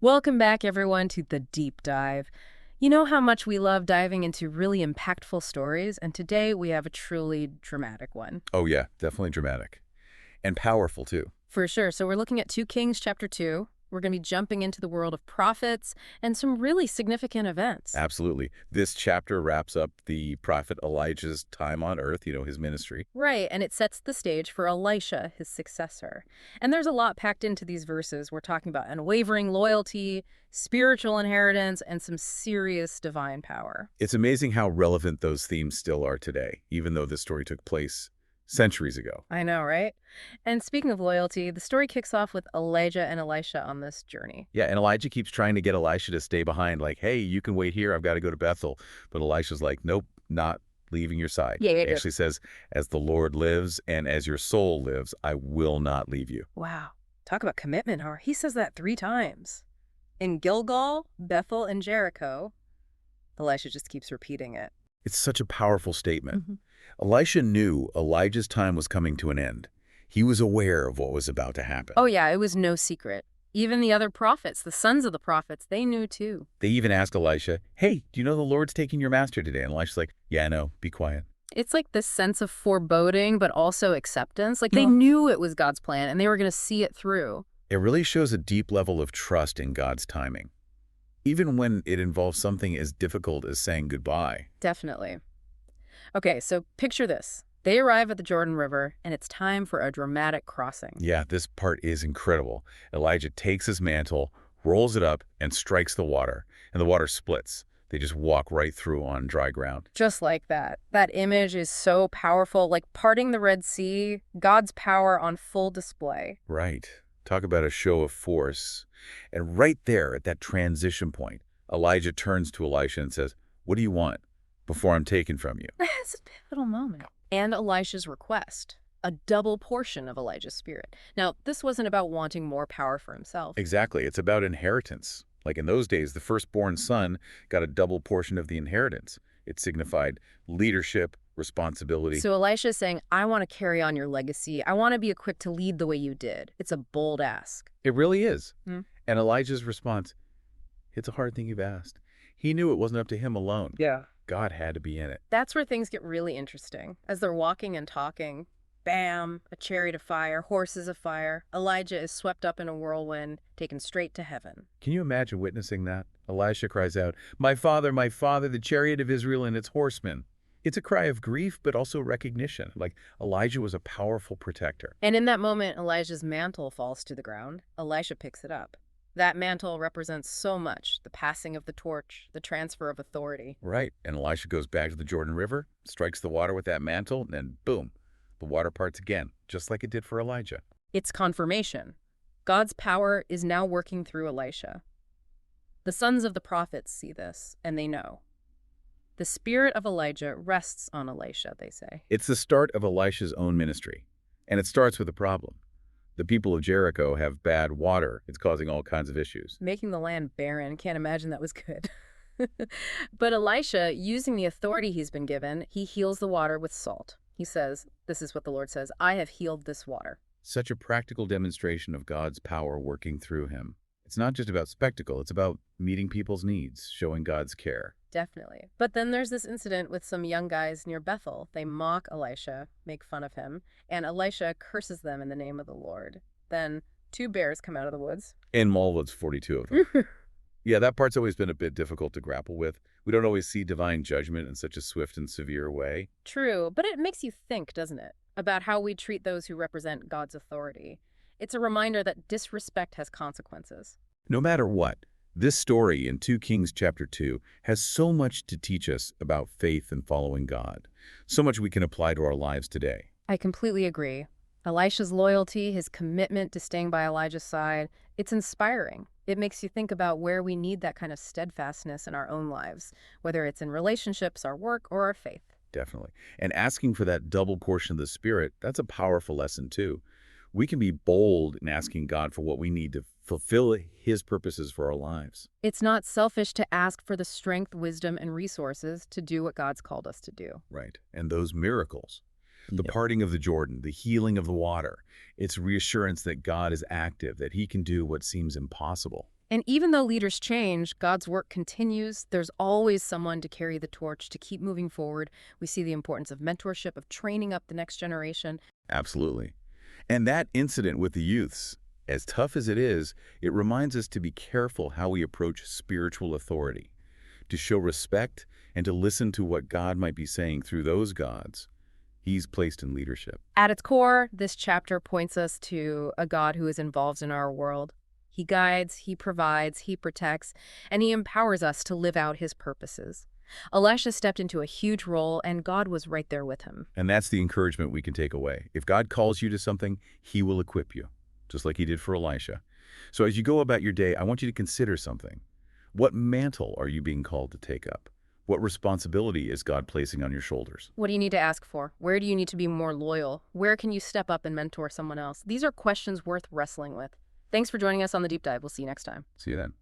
Welcome back, everyone, to the deep dive. You know how much we love diving into really impactful stories, and today we have a truly dramatic one. Oh yeah, definitely dramatic. And powerful too. For sure. So we're looking at 2 Kings chapter 2. We're going to be jumping into the world of prophets and some really significant events. Absolutely. This chapter wraps up the prophet Elijah's time on earth, his ministry. Right, and it sets the stage for Elisha, his successor. And there's a lot packed into these verses. We're talking about unwavering loyalty, spiritual inheritance, and some serious divine power. It's amazing how relevant those themes still are today, even though this story took place centuries ago. I know, right? And speaking of loyalty, the story kicks off with Elijah and Elisha on this journey. Yeah, and Elijah keeps trying to get Elisha to stay behind, like, hey, you can wait here, I've got to go to Bethel. But Elisha's like, nope, not leaving your side. Yeah, yeah, He yeah. actually says, as the Lord lives and as your soul lives, I will not leave you. Wow. Talk about commitment, huh? He says that 3 times. In Gilgal, Bethel, and Jericho, Elisha just keeps repeating it. It's such a powerful statement. Mhm. Elisha knew Elijah's time was coming to an end. He was aware of what was about to happen. Oh, yeah, it was no secret. Even the other prophets, the sons of the prophets, they knew too. They even asked Elisha, hey, do you know the Lord's taking your master today? And Elisha's like, yeah, I know, be quiet. It's like this sense of foreboding, but also acceptance. Like they knew it was God's plan and they were going to see it through. It really shows a deep level of trust in God's timing, even when it involves something as difficult as saying goodbye. Definitely. Okay, so picture this. They arrive at the Jordan River, and it's time for a dramatic crossing. Yeah, this part is incredible. Elijah takes his mantle, rolls it up, and strikes the water, and the water splits. They just walk right through on dry ground. Just like that. That image is so powerful, like parting the Red Sea, God's power on full display. Right. Talk about a show of force. And right there at that transition point, Elijah turns to Elisha and says, what do you want before I'm taken from you? That's a pivotal moment. And Elisha's request, a double portion of Elijah's spirit. Now, this wasn't about wanting more power for himself. Exactly. It's about inheritance. Like in those days, the firstborn son got a double portion of the inheritance. It signified leadership, responsibility. So Elisha is saying, I want to carry on your legacy. I want to be equipped to lead the way you did. It's a bold ask. It really is. Hmm. And Elijah's response, it's a hard thing you've asked. He knew it wasn't up to him alone. Yeah. God had to be in it. That's where things get really interesting. As they're walking and talking, bam, a chariot of fire, horses of fire. Elijah is swept up in a whirlwind, taken straight to heaven. Can you imagine witnessing that? Elisha cries out, my father, the chariot of Israel and its horsemen. It's a cry of grief, but also recognition. Like Elijah was a powerful protector. And in that moment, Elijah's mantle falls to the ground. Elisha picks it up. That mantle represents so much, the passing of the torch, the transfer of authority. Right. And Elisha goes back to the Jordan River, strikes the water with that mantle, and then boom, the water parts again, just like it did for Elijah. It's confirmation. God's power is now working through Elisha. The sons of the prophets see this, and they know. The spirit of Elijah rests on Elisha, they say. It's the start of Elisha's own ministry. And it starts with a problem. The people of Jericho have bad water. It's causing all kinds of issues. Making the land barren, can't imagine that was good. But Elisha, using the authority he's been given, he heals the water with salt. He says, this is what the Lord says, I have healed this water. Such a practical demonstration of God's power working through him. It's not just about spectacle, it's about meeting people's needs, showing God's care. Definitely. But then there's this incident with some young guys near Bethel. They mock Elisha, make fun of him, and Elisha curses them in the name of the Lord. Then 2 bears come out of the woods. In Malwood's 42 of them. Yeah, that part's always been a bit difficult to grapple with. We don't always see divine judgment in such a swift and severe way. True, but it makes you think, doesn't it, about how we treat those who represent God's authority. It's a reminder that disrespect has consequences. No matter what, this story in 2 Kings chapter 2 has so much to teach us about faith and following God. So much we can apply to our lives today. I completely agree. Elisha's loyalty, his commitment to staying by Elijah's side, it's inspiring. It makes you think about where we need that kind of steadfastness in our own lives, whether it's in relationships, our work, or our faith. Definitely. And asking for that double portion of the Spirit, that's a powerful lesson too. We can be bold in asking God for what we need to fulfill his purposes for our lives. It's not selfish to ask for the strength, wisdom, and resources to do what God's called us to do. Right. And those miracles, the Yep. parting of the Jordan, the healing of the water, it's reassurance that God is active, that he can do what seems impossible. And even though leaders change, God's work continues. There's always someone to carry the torch, to keep moving forward. We see the importance of mentorship, of training up the next generation. Absolutely. And that incident with the youths, as tough as it is, it reminds us to be careful how we approach spiritual authority, to show respect and to listen to what God might be saying through those gods He's placed in leadership. At its core, this chapter points us to a God who is involved in our world. He guides, he provides, he protects, and he empowers us to live out his purposes. Elisha stepped into a huge role, and God was right there with him. And that's the encouragement we can take away. If God calls you to something, He will equip you, just like He did for Elisha. So as you go about your day, I want you to consider something. What mantle are you being called to take up? What responsibility is God placing on your shoulders? What do you need to ask for? Where do you need to be more loyal? Where can you step up and mentor someone else? These are questions worth wrestling with. Thanks for joining us on the deep dive. We'll see you next time. See you then.